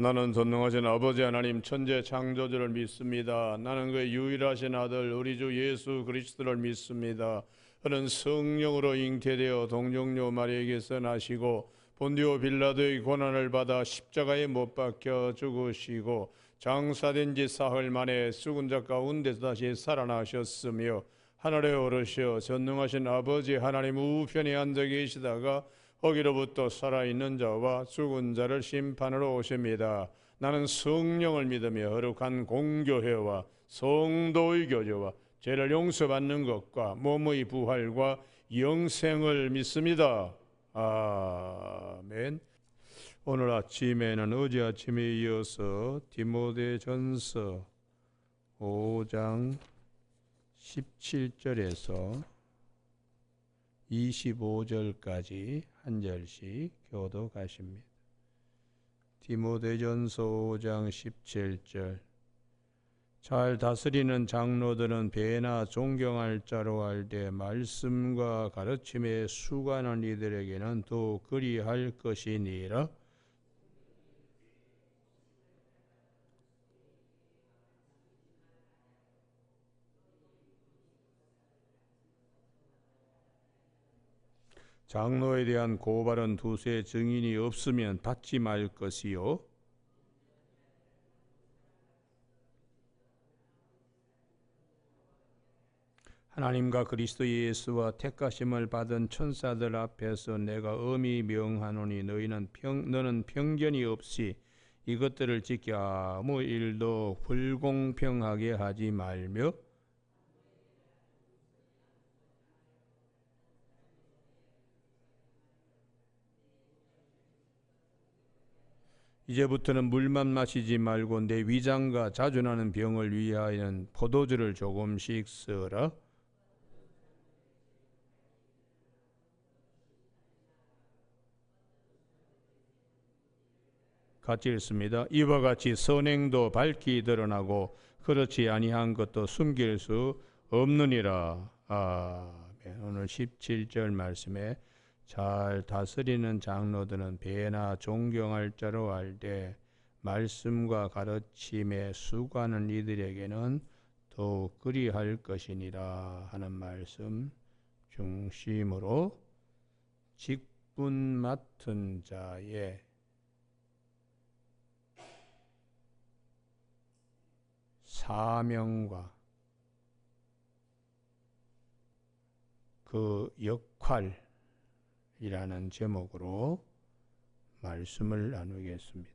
나는 전능하신 아버지 하나님 천재 창조주를 믿습니다. 나는 그의 유일하신 아들 우리 주 예수 그리스도를 믿습니다. 그는 성령으로 잉태되어 동정녀 마리아에게서 나시고 본디오 빌라도의 고난을 받아 십자가에 못 박혀 죽으시고 장사된 지 사흘 만에 죽은 자 가운데서 다시 살아나셨으며 하늘에 오르시어 전능하신 아버지 하나님 우편에 앉아 계시다가 거기로부터 살아있는 자와 죽은 자를 심판으로 오십니다. 나는 성령을 믿으며 거룩한 공교회와 성도의 교제와 죄를 용서받는 것과 몸의 부활과 영생을 믿습니다. 아멘. 오늘 아침에는 어제 아침에 이어서 디모데전서 5장 17절에서 25절까지 한 절씩 교독하십니다. 디모데전서 5장 17절. 잘 다스리는 장로들은 배나 존경할 자로 알되 말씀과 가르침에 수고하는 이들에게는 또 그리할 것이니라. 장로에 대한 고발은 두세 증인이 없으면 받지 말 것이요. 하나님과 그리스도 예수와 택하심을 받은 천사들 앞에서 내가 엄히 명하노니 너는 편견이 없이 이것들을 지켜 아무 일도 불공평하게 하지 말며 이제부터는 물만 마시지 말고 내 위장과 자주 나는 병을 위하여는 포도주를 조금씩 쓰라. 같이 읽습니다. 이와 같이 선행도 밝히 드러나고 그렇지 아니한 것도 숨길 수 없느니라. 아멘. 오늘 17절 말씀에 잘 다스리는 장로들은 배나 존경할 자로 알되 말씀과 가르침에 수고하는 이들에게는 더욱 그리할 것이니라 하는 말씀 중심으로 직분 맡은 자의 사명과 그 역할이라는 제목으로 말씀을 나누겠습니다.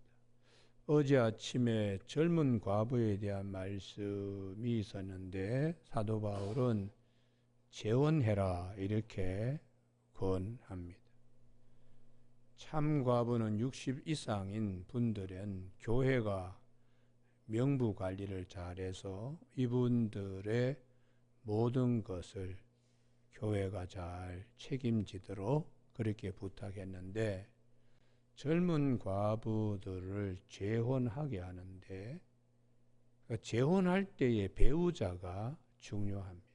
어제 아침에 젊은 과부에 대한 말씀이 있었는데 사도 바울은 재혼해라 이렇게 권합니다. 참 과부는 60 이상인 분들은 교회가 명부 관리를 잘해서 이분들의 모든 것을 교회가 잘 책임지도록 그렇게 부탁했는데 젊은 과부들을 재혼하게 하는데 재혼할 때의 배우자가 중요합니다.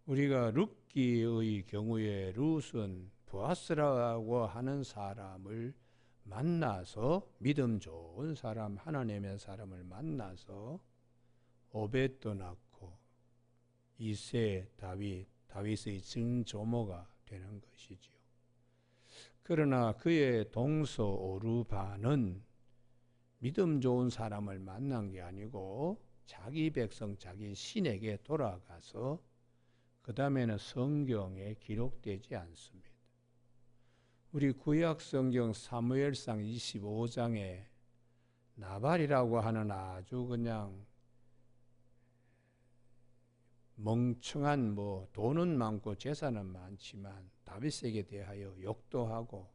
우리가 룻기의 경우에 룻은 보아스라고 하는 사람을 만나서 믿음 좋은 사람, 하나님의 사람을 만나서 오벳도 낳고 이세 다윗의 증조모가 되는 것이지요. 그러나 그의 동서 오르바는 믿음 좋은 사람을 만난 게 아니고 자기 백성, 자기 신에게 돌아가서 그 다음에는 성경에 기록되지 않습니다. 우리 구약 성경 사무엘상 25장에 나발이라고 하는 아주 그냥 멍청한 돈은 많고 재산은 많지만 다윗에게 대하여 욕도 하고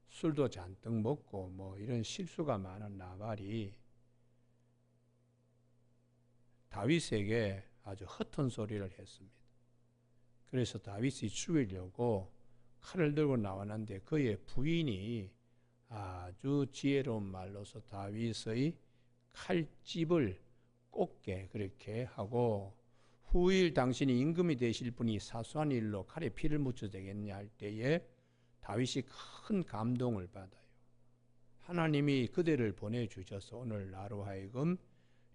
술도 잔뜩 먹고 이런 실수가 많은 나발이 다윗에게 아주 헛된 소리를 했습니다. 그래서 다윗이 죽이려고 칼을 들고 나왔는데 그의 부인이 아주 지혜로운 말로서 다윗의 칼집을 꽂게 그렇게 하고 후일 당신이 임금이 되실 분이 사소한 일로 칼에 피를 묻혀도 되겠냐 할 때에 다윗이 큰 감동을 받아요. 하나님이 그대를 보내주셔서 오늘 나로 하여금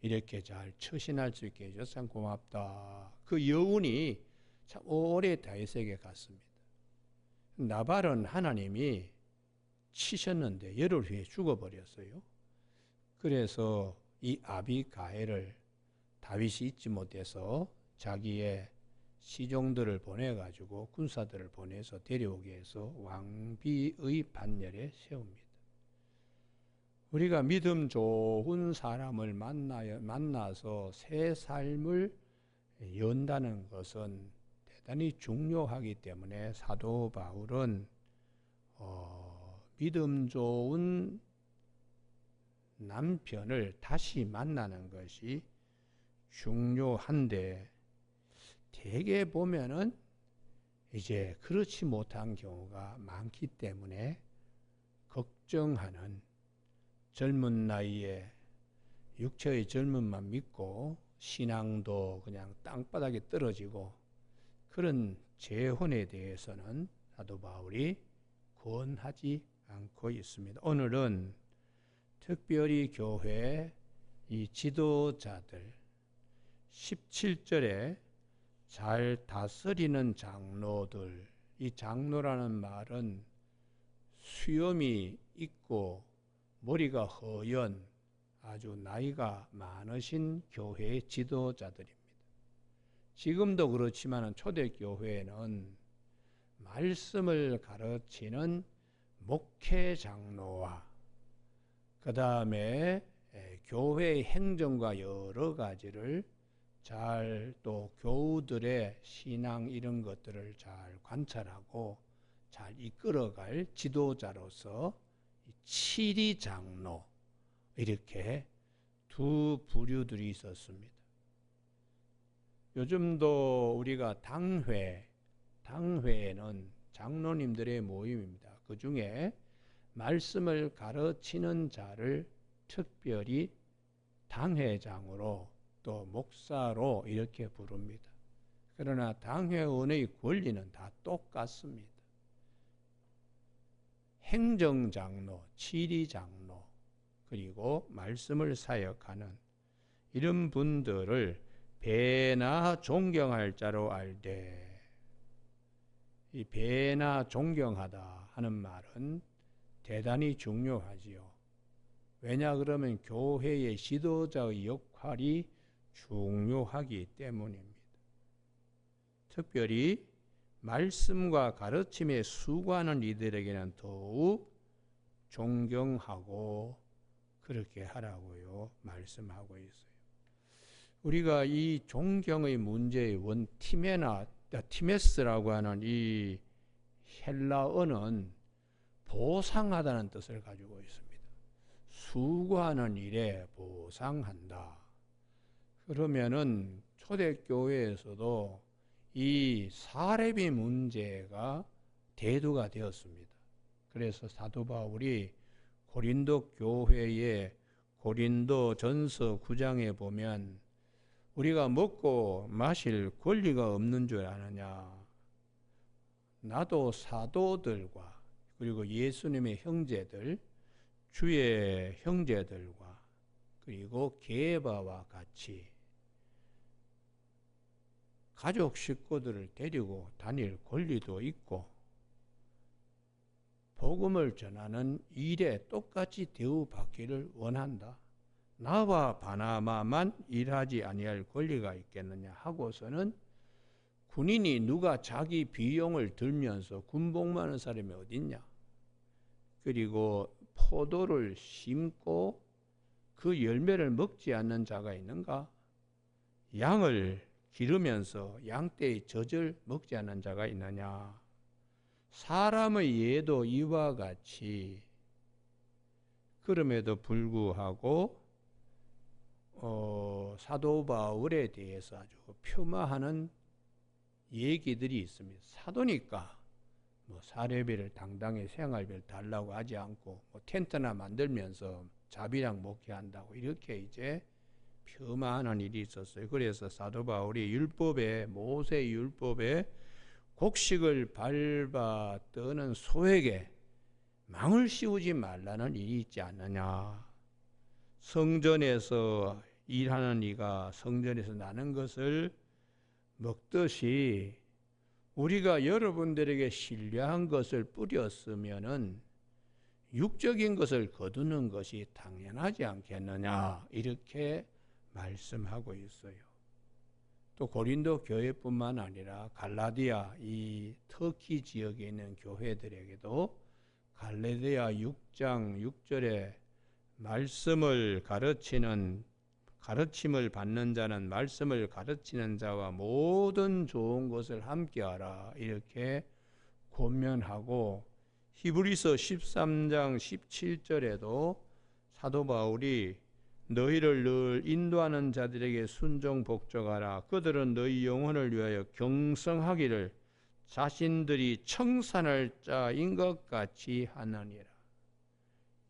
이렇게 잘 처신할 수 있게 해줘서 참 고맙다. 그 여운이 참 오래 다윗에게 갔습니다. 나발은 하나님이 치셨는데 열흘 후에 죽어버렸어요. 그래서 이 아비가일을 다윗이 잊지 못해서 자기의 시종들을 보내가지고 군사들을 보내서 데려오게 해서 왕비의 반열에 세웁니다. 우리가 믿음 좋은 사람을 만나서 새 삶을 연다는 것은 대단히 중요하기 때문에 사도 바울은 믿음 좋은 남편을 다시 만나는 것이 중요한데 대개 보면은 이제 그렇지 못한 경우가 많기 때문에 걱정하는, 젊은 나이에 육체의 젊음만 믿고 신앙도 그냥 땅바닥에 떨어지고 그런 재혼에 대해서는 사도 바울이 권하지 않고 있습니다. 오늘은 특별히 교회 이 지도자들 17절에 잘 다스리는 장로들, 이 장로라는 말은 수염이 있고 머리가 허연 아주 나이가 많으신 교회의 지도자들입니다. 지금도 그렇지만 초대교회에는 말씀을 가르치는 목회 장로와 그 다음에 교회의 행정과 여러 가지를 잘 또 교우들의 신앙 이런 것들을 잘 관찰하고 잘 이끌어갈 지도자로서 치리 장로 이렇게 두 부류들이 있었습니다. 요즘도 우리가 당회에는 장로님들의 모임입니다. 그 중에 말씀을 가르치는 자를 특별히 당회장으로 또 목사로 이렇게 부릅니다. 그러나 당회원의 권리는 다 똑같습니다. 행정장로, 치리장로, 그리고 말씀을 사역하는 이런 분들을 배나 존경할 자로 알되, 이 배나 존경하다 하는 말은 대단히 중요하지요. 왜냐 그러면 교회의 지도자의 역할이 중요하기 때문입니다. 특별히 말씀과 가르침에 수고하는 이들에게는 더욱 존경하고 그렇게 하라고요 말씀하고 있어요. 우리가 이 존경의 문제의 원 티메스라고 하는 이 헬라어는 보상하다는 뜻을 가지고 있습니다. 수고하는 일에 보상한다. 그러면은 초대교회에서도 이 사례비 문제가 대두가 되었습니다. 그래서 사도 바울이 고린도 교회의 고린도 전서 9장에 보면 우리가 먹고 마실 권리가 없는 줄 아느냐. 나도 사도들과 그리고 예수님의 형제들, 주의 형제들과 그리고 게바와 같이 가족 식구들을 데리고 다닐 권리도 있고 복음을 전하는 일에 똑같이 대우받기를 원한다. 나와 바나바만 일하지 아니할 권리가 있겠느냐 하고서는 군인이 누가 자기 비용을 들면서 군복무 하는 사람이 어딨냐. 그리고 포도를 심고 그 열매를 먹지 않는 자가 있는가. 양을 기르면서 양떼의 젖을 먹지 않는 자가 있느냐. 사람의 예도 이와 같이 그럼에도 불구하고 사도 바울에 대해서 아주 폄하하는 얘기들이 있습니다. 사도니까 뭐 사례비를 당당히 생활비를 달라고 하지 않고 뭐 텐트나 만들면서 자비랑 목회한다고 이렇게 이제 폄하하는 일이 있었어요. 그래서 사도 바울이 모세 율법에 곡식을 밟아 떠는 소에게 망을 씌우지 말라는 일이 있지 않느냐. 성전에서 일하는 이가 성전에서 나는 것을 먹듯이 우리가 여러분들에게 신뢰한 것을 뿌렸으면은 육적인 것을 거두는 것이 당연하지 않겠느냐, 이렇게 말씀하고 있어요. 또 고린도 교회뿐만 아니라 갈라디아 이 터키 지역에 있는 교회들에게도 갈라디아 6장 6절에 말씀을 가르침을 받는 자는 말씀을 가르치는 자와 모든 좋은 것을 함께하라, 이렇게 권면하고, 히브리서 13장 17절에도 사도 바울이 너희를 늘 인도하는 자들에게 순종 복종하라. 그들은 너희 영혼을 위하여 경성하기를 자신들이 청산할 자인 것 같이 하느니라.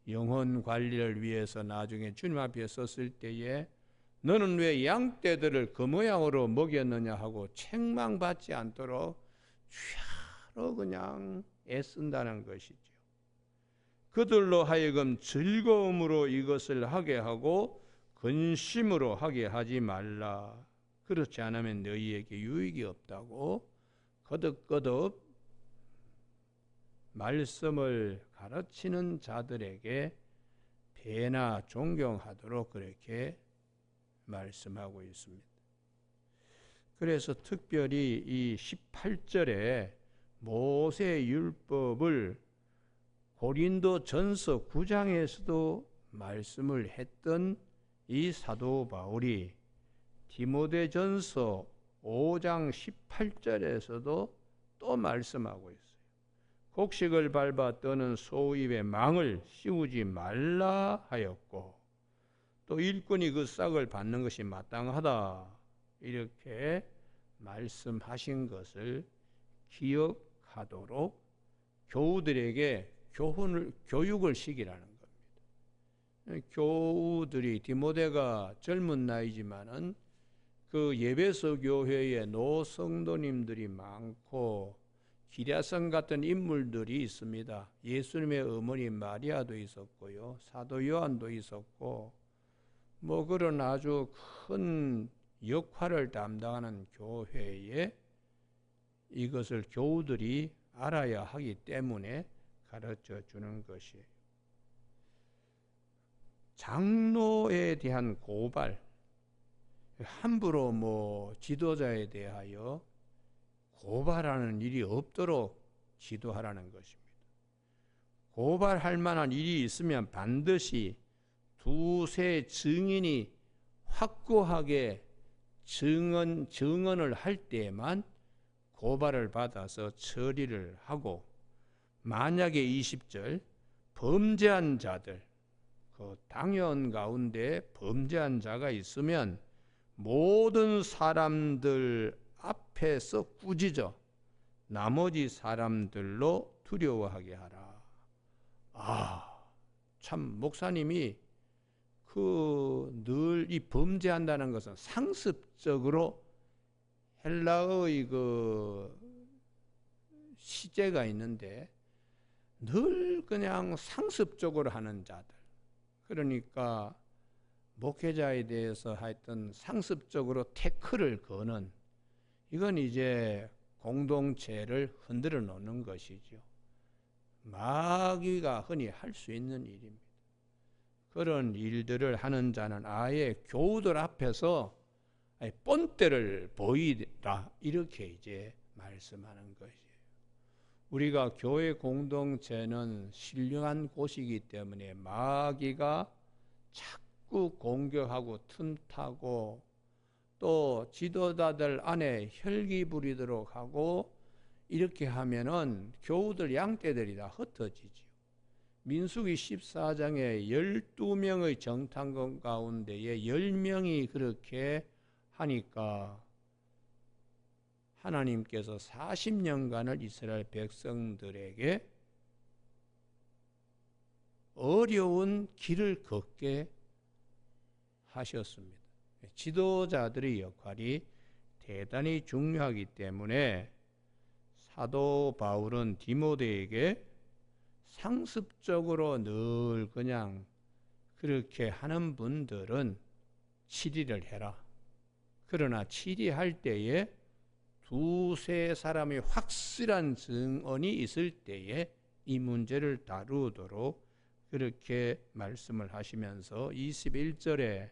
영혼 관리를 위해서 나중에 주님 앞에 섰을 때에 너는 왜 양떼들을 그 모양으로 먹였느냐 하고 책망받지 않도록 취하로 그냥 애쓴다는 것이죠. 그들로 하여금 즐거움으로 이것을 하게 하고 근심으로 하게 하지 말라. 그렇지 않으면 너희에게 유익이 없다고 거듭거듭 말씀을 가르치는 자들에게 배나 존경하도록 그렇게 말씀하고 있습니다. 그래서 특별히 이 18절에 모세의 율법을 고린도 전서 9장에서도 말씀을 했던 이 사도 바울이 디모데 전서 5장 18절에서도 또 말씀하고 있어요. 곡식을 밟아 떠는 소입에 망을 씌우지 말라 하였고, 또 일꾼이 그 싹을 받는 것이 마땅하다, 이렇게 말씀하신 것을 기억하도록 교우들에게 교육을 시키라는 겁니다. 교우들이, 디모데가 젊은 나이지만은 그 예배소 교회에 노성도님들이 많고 기랴성 같은 인물들이 있습니다. 예수님의 어머니 마리아도 있었고요, 사도 요한도 있었고, 뭐 그런 아주 큰 역할을 담당하는 교회에 이것을 교우들이 알아야 하기 때문에 가르쳐 주는 것이에요. 장로에 대한 고발, 함부로 뭐 지도자에 대하여 고발하는 일이 없도록 지도하라는 것입니다. 고발할 만한 일이 있으면 반드시 두세 증인이 확고하게 증언을 할 때만 고발을 받아서 처리를 하고, 만약에 20절 범죄한 자들, 그 당연 가운데 범죄한 자가 있으면 모든 사람들 앞에서 꾸짖어 나머지 사람들로 두려워하게 하라. 참 목사님이 늘 이 범죄한다는 것은 상습적으로 헬라어의 그 시제가 있는데 늘 그냥 상습적으로 하는 자들, 그러니까 목회자에 대해서 하여튼 상습적으로 태클을 거는, 이건 이제 공동체를 흔들어 놓는 것이죠. 마귀가 흔히 할 수 있는 일입니다. 그런 일들을 하는 자는 아예 교우들 앞에서 본때를 보이라, 이렇게 이제 말씀하는 것이에요. 우리가 교회 공동체는 신령한 곳이기 때문에 마귀가 자꾸 공격하고 틈타고 또 지도자들 안에 혈기 부리도록 하고, 이렇게 하면은 교우들 양떼들이 다 흩어지죠. 민수기 14장에 12명의 정탐꾼 가운데에 10명이 그렇게 하니까 하나님께서 40년간을 이스라엘 백성들에게 어려운 길을 걷게 하셨습니다. 지도자들의 역할이 대단히 중요하기 때문에 사도 바울은 디모데에게 상습적으로 늘 그냥 그렇게 하는 분들은 치리를 해라. 그러나 치리할 때에 두세 사람의 확실한 증언이 있을 때에 이 문제를 다루도록 그렇게 말씀을 하시면서 21절에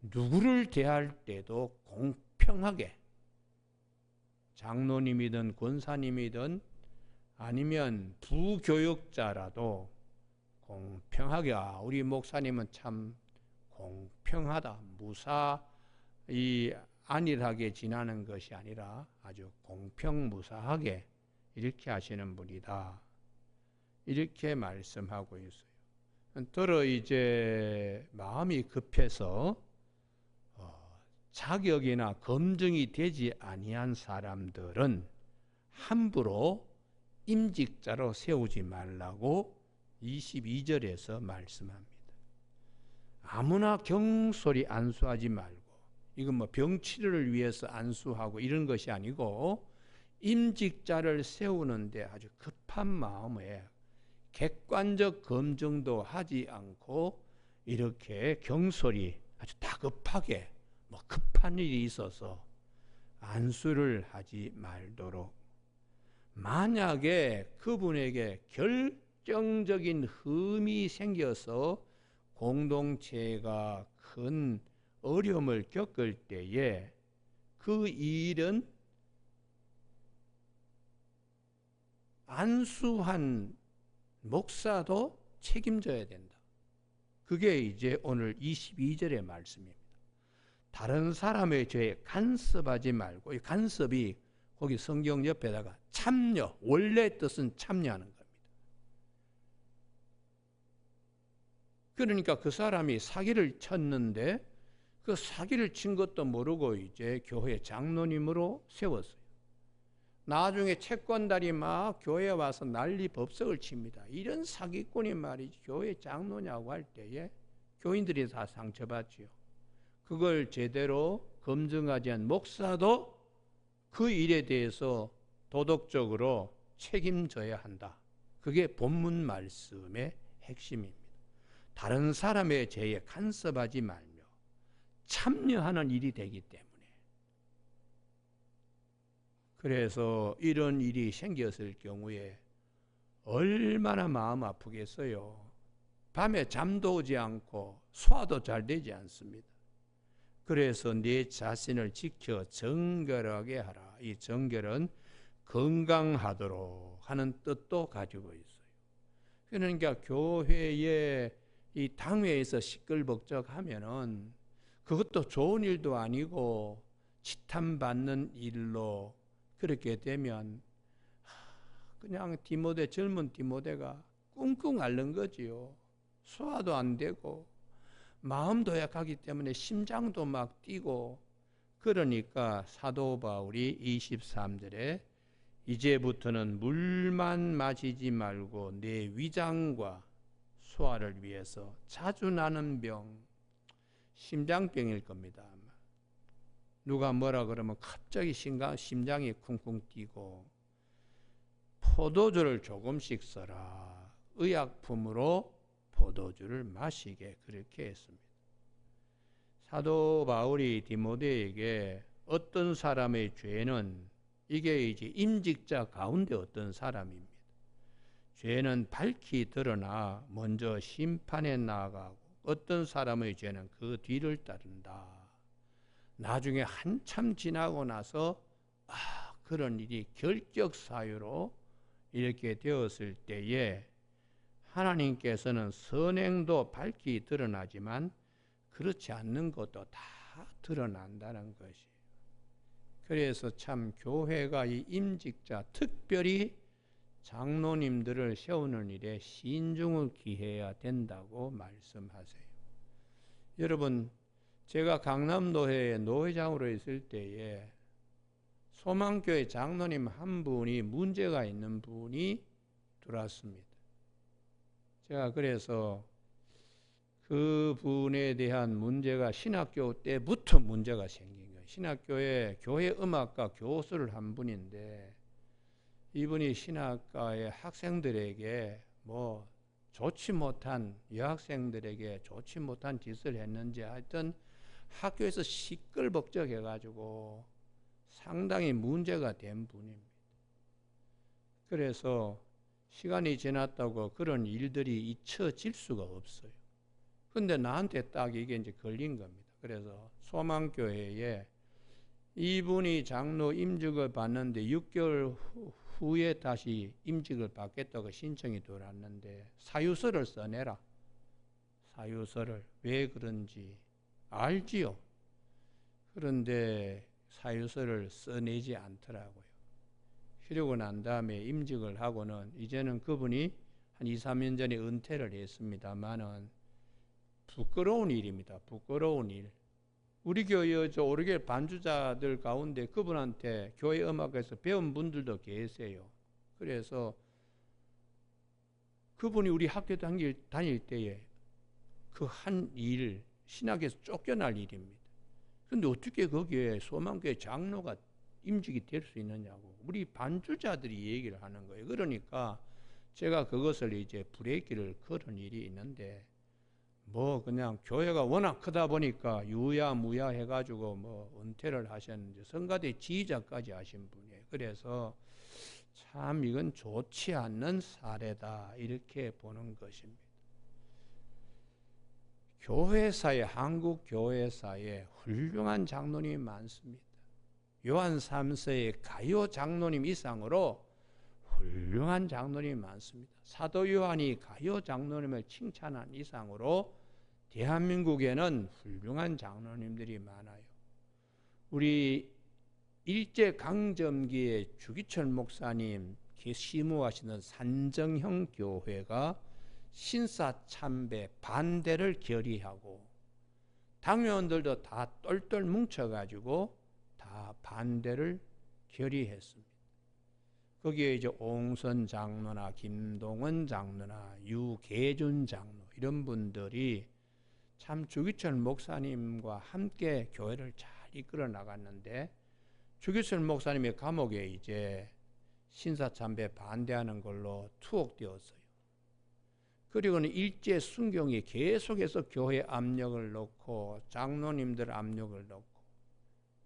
누구를 대할 때도 공평하게, 장로님이든 권사님이든 아니면 부교역자라도 공평하게, 우리 목사님은 참 공평하다, 무사히 안일하게 지나는 것이 아니라 아주 공평무사하게 이렇게 하시는 분이다, 이렇게 말씀하고 있어요. 더러 이제 마음이 급해서 자격이나 검증이 되지 아니한 사람들은 함부로 임직자로 세우지 말라고 22절에서 말씀합니다. 아무나 경솔히 안수하지 말고, 이건 뭐 병치료를 위해서 안수하고 이런 것이 아니고 임직자를 세우는데 아주 급한 마음에 객관적 검증도 하지 않고 이렇게 경솔히 아주 다급하게 뭐 급한 일이 있어서 안수를 하지 말도록, 만약에 그분에게 결정적인 흠이 생겨서 공동체가 큰 어려움을 겪을 때에 그 일은 안수한 목사도 책임져야 된다. 그게 이제 오늘 22절의 말씀입니다. 다른 사람의 죄에 간섭하지 말고, 이 간섭이 거기 성경 옆에다가 참여, 원래 뜻은 참여하는 겁니다. 그러니까 그 사람이 사기를 쳤는데 그 사기를 친 것도 모르고 이제 교회 장로님으로 세웠어요. 나중에 채권달이 막 교회에 와서 난리 법석을 칩니다. 이런 사기꾼이 말이지 교회 장로냐고 할 때에 교인들이 다 상처받지요. 그걸 제대로 검증하지 않은 목사도 그 일에 대해서 도덕적으로 책임져야 한다. 그게 본문 말씀의 핵심입니다. 다른 사람의 죄에 간섭하지 말며 참여하는 일이 되기 때문에. 그래서 이런 일이 생겼을 경우에 얼마나 마음 아프겠어요. 밤에 잠도 오지 않고 소화도 잘 되지 않습니다. 그래서 내 자신을 지켜 정결하게 하라. 이 정결은 건강하도록 하는 뜻도 가지고 있어요. 그러니까 교회에 이 당회에서 시끌벅적하면은 그것도 좋은 일도 아니고 지탄받는 일로 그렇게 되면 그냥 젊은 디모데가 꿍꿍 앓는 거지요. 소화도 안 되고 마음도 약하기 때문에 심장도 막 뛰고, 그러니까 사도 바울이 23절에 이제부터는 물만 마시지 말고 내 위장과 소화를 위해서 자주 나는 병, 심장병일 겁니다. 누가 뭐라 그러면 갑자기 심장이 쿵쿵 뛰고 포도주를 조금씩 써라. 의약품으로 포도주를 마시게 그렇게 했습니다. 사도 바울이 디모데에게 어떤 사람의 죄는, 이게 이제 임직자 가운데 어떤 사람입니다. 죄는 밝히 드러나 먼저 심판에 나아가고 어떤 사람의 죄는 그 뒤를 따른다. 나중에 한참 지나고 나서 그런 일이 결격 사유로 이렇게 되었을 때에 하나님께서는 선행도 밝히 드러나지만 그렇지 않는 것도 다 드러난다는 것이. 그래서 참 교회가 이 임직자, 특별히 장로님들을 세우는 일에 신중을 기해야 된다고 말씀하세요. 여러분, 제가 강남노회에 노회장으로 있을 때에 소망교회 장로님 한 분이 문제가 있는 분이 들어왔습니다. 제가 그래서 그 분에 대한 문제가 신학교 때부터 문제가 생긴 거예요. 신학교에 교회 음악과 교수를 한 분인데 이분이 신학과의 학생들에게 뭐 좋지 못한 여학생들에게 좋지 못한 짓을 했는지 하여튼 학교에서 시끌벅적해가지고 상당히 문제가 된 분입니다. 그래서 시간이 지났다고 그런 일들이 잊혀질 수가 없어요. 근데 나한테 딱 이게 이제 걸린 겁니다. 그래서 소망교회에 이분이 장로 임직을 받는데 6개월 후에 다시 임직을 받겠다고 신청이 들어왔는데 사유서를 써내라. 사유서를 왜 그런지 알지요. 그런데 사유서를 써내지 않더라고요. 그러고 난 다음에 임직을 하고는 이제는 그분이 한 2, 3년 전에 은퇴를 했습니다만은 부끄러운 일입니다. 부끄러운 일. 우리 교회 저 오르겔 반주자들 가운데 그분한테 교회 음악에서 배운 분들도 계세요. 그래서 그분이 우리 학교 다닐 때에 그 한 일, 신학에서 쫓겨날 일입니다. 그런데 어떻게 거기에 소망교회 장로가 임직이 될 수 있느냐고 우리 반주자들이 얘기를 하는 거예요. 그러니까 제가 그것을 이제 브레이크를 걸은 일이 있는데 뭐 그냥 교회가 워낙 크다 보니까 유야무야 해가지고 뭐 은퇴를 하셨는지 성가대 지휘자까지 하신 분이에요. 그래서 참 이건 좋지 않는 사례다 이렇게 보는 것입니다. 교회사에 한국 교회사에 훌륭한 장로님이 많습니다. 요한 3세의 가요 장로님 이상으로 훌륭한 장로님이 많습니다. 사도 요한이 가요 장로님을 칭찬한 이상으로 대한민국에는 훌륭한 장로님들이 많아요. 우리 일제강점기에 주기철 목사님 시무하시는 산정형 교회가 신사참배 반대를 결의하고 당회원들도 다 똘똘 뭉쳐가지고 다 반대를 결의했습니다. 거기에 이제 옹선 장로나 김동원 장로나 유계준 장로 이런 분들이 참 주기철 목사님과 함께 교회를 잘 이끌어 나갔는데 주기철 목사님의 감옥에 이제 신사참배 반대하는 걸로 투옥되었어요. 그리고는 일제 순경이 계속해서 교회 압력을 넣고 장로님들 압력을 넣고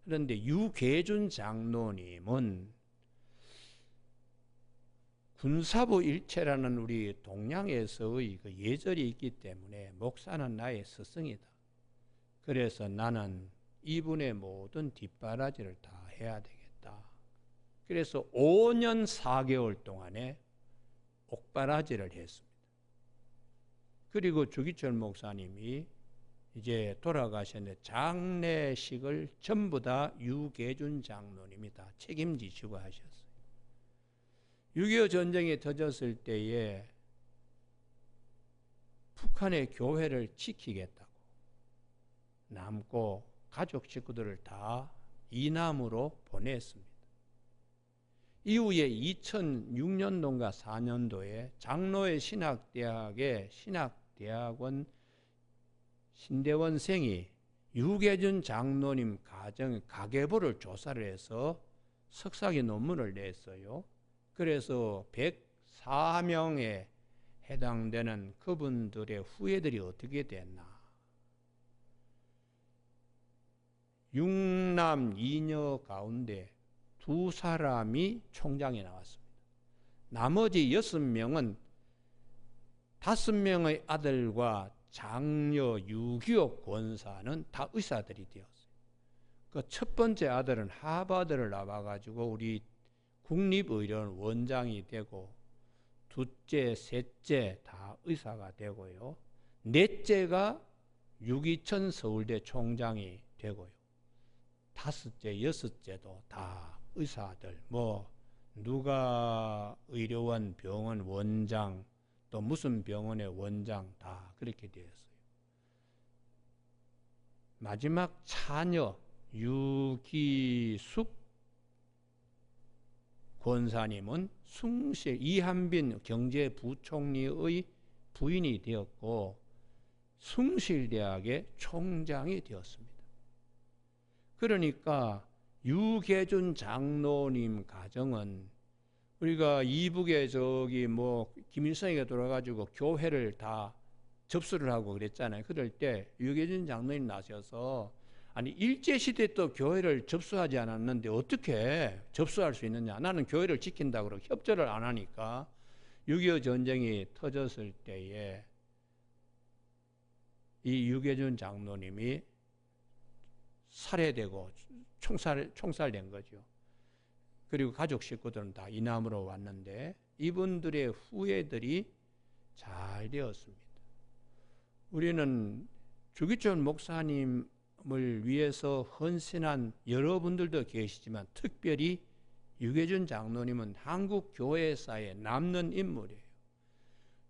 그런데 유계준 장로님은 군사부 일체라는 우리 동양에서의 그 예절이 있기 때문에 목사는 나의 스승이다. 그래서 나는 이분의 모든 뒷바라지를 다 해야 되겠다. 그래서 5년 4개월 동안에 옥바라지를 했습니다. 그리고 주기철 목사님이 이제 돌아가셨는데 장례식을 전부 다 유계준 장로님이 다 책임지시고 하셨어요. 6.25 전쟁이 터졌을 때에 북한의 교회를 지키겠다고 남고 가족 식구들을 다 이남으로 보냈습니다. 이후에 2006년도인가 4년도에 장로의 신학대학의 신학대학원 신대원생이 유계준 장로님 가계부를 조사를 해서 석사기 논문을 냈어요. 그래서 104명에 해당되는 그분들의 후예들이 어떻게 됐나. 6남 2녀 가운데 2사람이 총장에 나왔습니다. 나머지 6명은 5명의 아들과 장녀 유기옥 권사는 다 의사들이 되었어요. 그 첫 번째 아들은 하버드를 나와가지고 우리 국립의료원 원장이 되고 둘째, 셋째 다 의사가 되고요. 넷째가 유기천 서울대 총장이 되고요. 다섯째, 여섯째도 다 의사들, 뭐 누가 의료원 병원 원장 또 무슨 병원의 원장 다 그렇게 되었어요. 마지막 차녀 유기숙 권사님은 숭실 이한빈 경제부총리의 부인이 되었고 숭실대학의 총장이 되었습니다. 그러니까 유계준 장로님 가정은 우리가 이북에 저기 뭐 김일성이가 돌아가지고 교회를 다 접수를 하고 그랬잖아요. 그럴 때 유계준 장로님 나서서 아니 일제시대 또 교회를 접수하지 않았는데 어떻게 접수할 수 있느냐. 나는 교회를 지킨다고 그러고 협조를 안 하니까 6.25 전쟁이 터졌을 때에 이 유계준 장로님이 살해되고 총살된 거죠. 그리고 가족 식구들은 다 이남으로 왔는데 이분들의 후예들이 잘 되었습니다. 우리는 주기철 목사님을 위해서 헌신한 여러분들도 계시지만 특별히 유계준 장로님은 한국 교회사에 남는 인물이에요.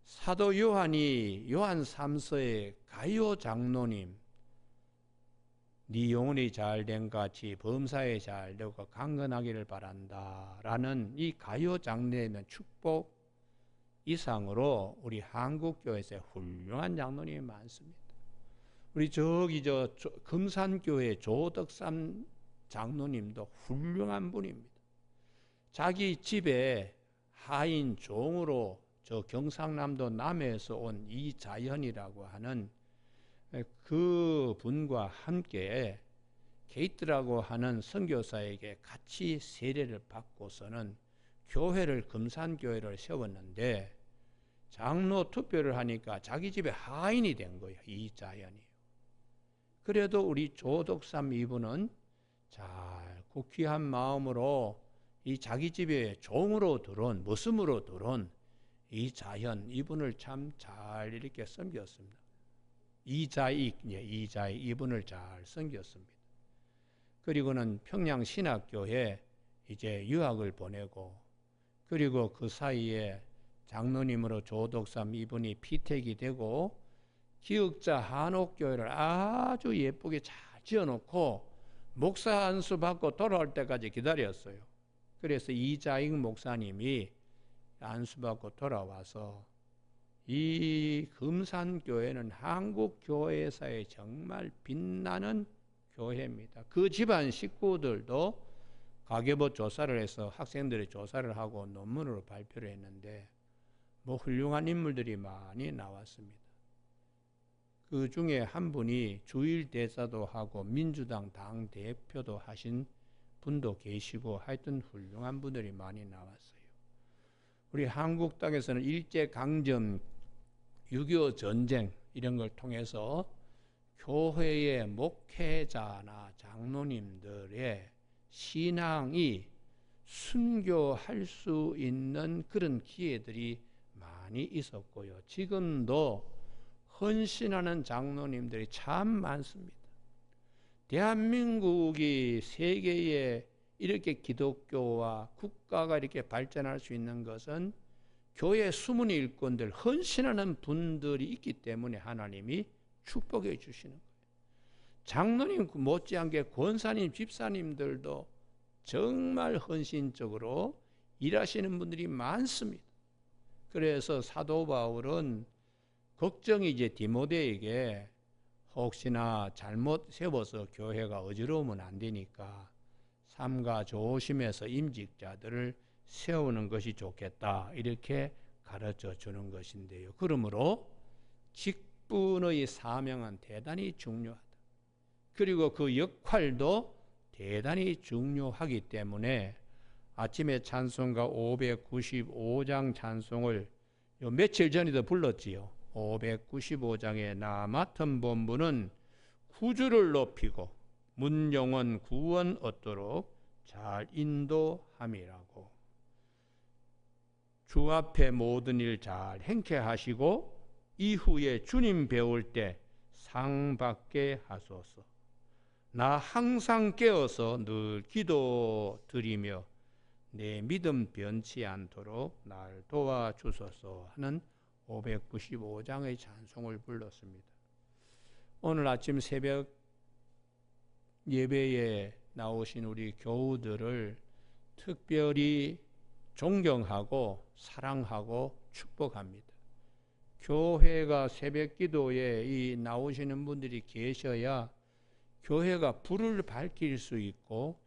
사도 요한이 요한 3서의 가요 장로님, 네 영혼이 잘된 같이 범사에 잘되고 강건하기를 바란다 라는 이 가요 장로님의 축복 이상으로 우리 한국교회에서 훌륭한 장로님이 많습니다. 우리 금산교회 조덕삼 장로님도 훌륭한 분입니다. 자기 집에 하인 종으로 저 경상남도 남해에서 온 이자연이라고 하는 그 분과 함께 게이트라고 하는 선교사에게 같이 세례를 받고서는 교회를 금산교회를 세웠는데 장로 투표를 하니까 자기 집에 하인이 된 거예요. 이자연이. 그래도 우리 조덕삼 이분은 잘 국귀한 마음으로 이 자기 집에 종으로 들어온 머슴으로 들어온 이자연 이분을 참 잘 이렇게 섬겼습니다. 이자익 이분을 잘 섬겼습니다. 그리고는 평양신학교에 이제 유학을 보내고 그리고 그 사이에 장로님으로 조덕삼 이분이 피택이 되고 기역자 한옥교회를 아주 예쁘게 잘 지어놓고 목사 안수 받고 돌아올 때까지 기다렸어요. 그래서 이자익 목사님이 안수 받고 돌아와서 이 금산교회는 한국 교회사에 정말 빛나는 교회입니다. 그 집안 식구들도 가계부 조사를 해서 학생들이 조사를 하고 논문으로 발표를 했는데 뭐 훌륭한 인물들이 많이 나왔습니다. 그 중에 한 분이 주일 대사도 하고 민주당 당 대표도 하신 분도 계시고 하여튼 훌륭한 분들이 많이 나왔어요. 우리 한국 땅에서는 일제강점 6.25 전쟁 이런 걸 통해서 교회의 목회자나 장로님들의 신앙이 순교할 수 있는 그런 기회들이 많이 있었고요. 지금도 헌신하는 장로님들이 참 많습니다. 대한민국이 세계에 이렇게 기독교와 국가가 이렇게 발전할 수 있는 것은 교회 숨은 일꾼들, 헌신하는 분들이 있기 때문에 하나님이 축복해 주시는 거예요. 장로님 못지않게 권사님, 집사님들도 정말 헌신적으로 일하시는 분들이 많습니다. 그래서 사도 바울은 걱정이 이제 디모데에게 혹시나 잘못 세워서 교회가 어지러우면 안 되니까 삼가 조심해서 임직자들을 세우는 것이 좋겠다 이렇게 가르쳐 주는 것인데요. 그러므로 직분의 사명은 대단히 중요하다. 그리고 그 역할도 대단히 중요하기 때문에 아침에 찬송가 595장 찬송을 며칠 전에도 불렀지요. 595장의 나 맡은 본분은 구주를 높이고 문영원 구원 얻도록 잘 인도함이라고. 주 앞에 모든 일 잘 행케 하시고 이후에 주님 배울 때 상 받게 하소서. 나 항상 깨어서 늘 기도드리며 내 믿음 변치 않도록 날 도와주소서 하는 595장의 찬송을 불렀습니다. 오늘 아침 새벽 예배에 나오신 우리 교우들을 특별히 존경하고 사랑하고 축복합니다. 교회가 새벽 기도에 이 나오시는 분들이 계셔야 교회가 불을 밝힐 수 있고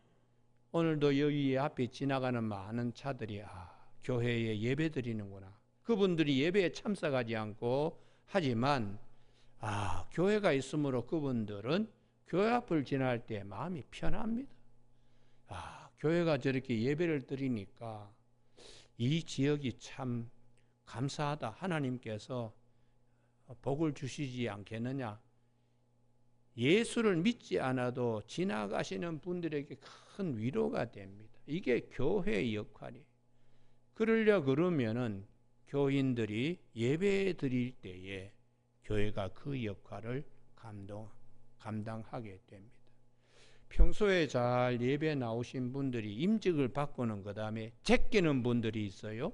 오늘도 여기 앞에 지나가는 많은 차들이 교회에 예배 드리는구나. 그분들이 예배에 참석하지 않고 하지만 교회가 있으므로 그분들은 교회 앞을 지날 때 마음이 편합니다. 교회가 저렇게 예배를 드리니까 이 지역이 참 감사하다. 하나님께서 복을 주시지 않겠느냐. 예수를 믿지 않아도 지나가시는 분들에게 큰 위로가 됩니다. 이게 교회의 역할이에요. 그러면은 교인들이 예배 드릴 때에 교회가 그 역할을 감당하게 됩니다. 평소에 잘 예배 나오신 분들이 임직을 받고는 그 다음에 제끼는 분들이 있어요.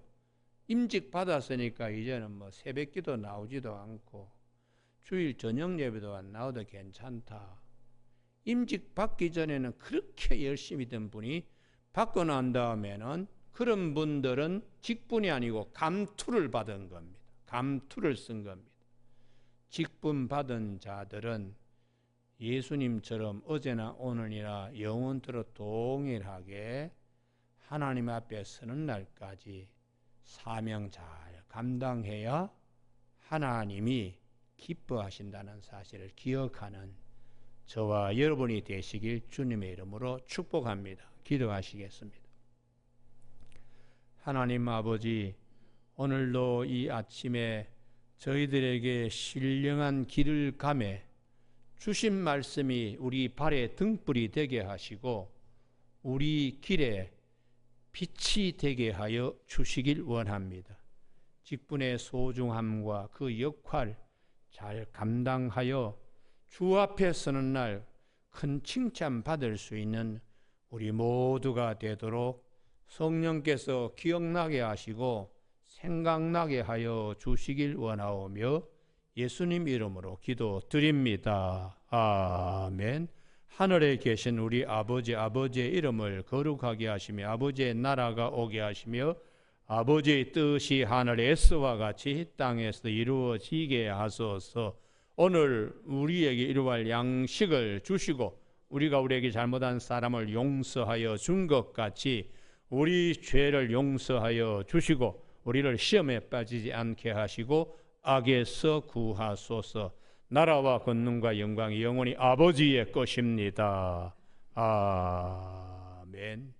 임직 받았으니까 이제는 뭐 새벽기도 나오지도 않고 주일 저녁 예배도 안 나와도 괜찮다. 임직 받기 전에는 그렇게 열심히 된 분이 받고 난 다음에는 그런 분들은 직분이 아니고 감투를 받은 겁니다. 감투를 쓴 겁니다. 직분 받은 자들은 예수님처럼 어제나 오늘이나 영원토록 동일하게 하나님 앞에 서는 날까지 사명 잘 감당해야 하나님이 기뻐하신다는 사실을 기억하는 저와 여러분이 되시길 주님의 이름으로 축복합니다. 기도하시겠습니다. 하나님 아버지, 오늘도 이 아침에 저희들에게 신령한 길을 가매 주신 말씀이 우리 발의 등불이 되게 하시고 우리 길에 빛이 되게 하여 주시길 원합니다. 직분의 소중함과 그 역할 잘 감당하여 주 앞에 서는 날 큰 칭찬 받을 수 있는 우리 모두가 되도록 성령께서 기억나게 하시고 생각나게 하여 주시길 원하오며 예수님 이름으로 기도드립니다. 아멘. 하늘에 계신 우리 아버지의 이름을 거룩하게 하시며 아버지의 나라가 오게 하시며 아버지의 뜻이 하늘에서와 같이 땅에서 이루어지게 하소서. 오늘 우리에게 일용할 양식을 주시고 우리가 우리에게 잘못한 사람을 용서하여 준 것 같이 우리 죄를 용서하여 주시고 우리를 시험에 빠지지 않게 하시고 악에서 구하소서. 나라와 권능과 영광이 영원히 아버지의 것입니다. 아멘.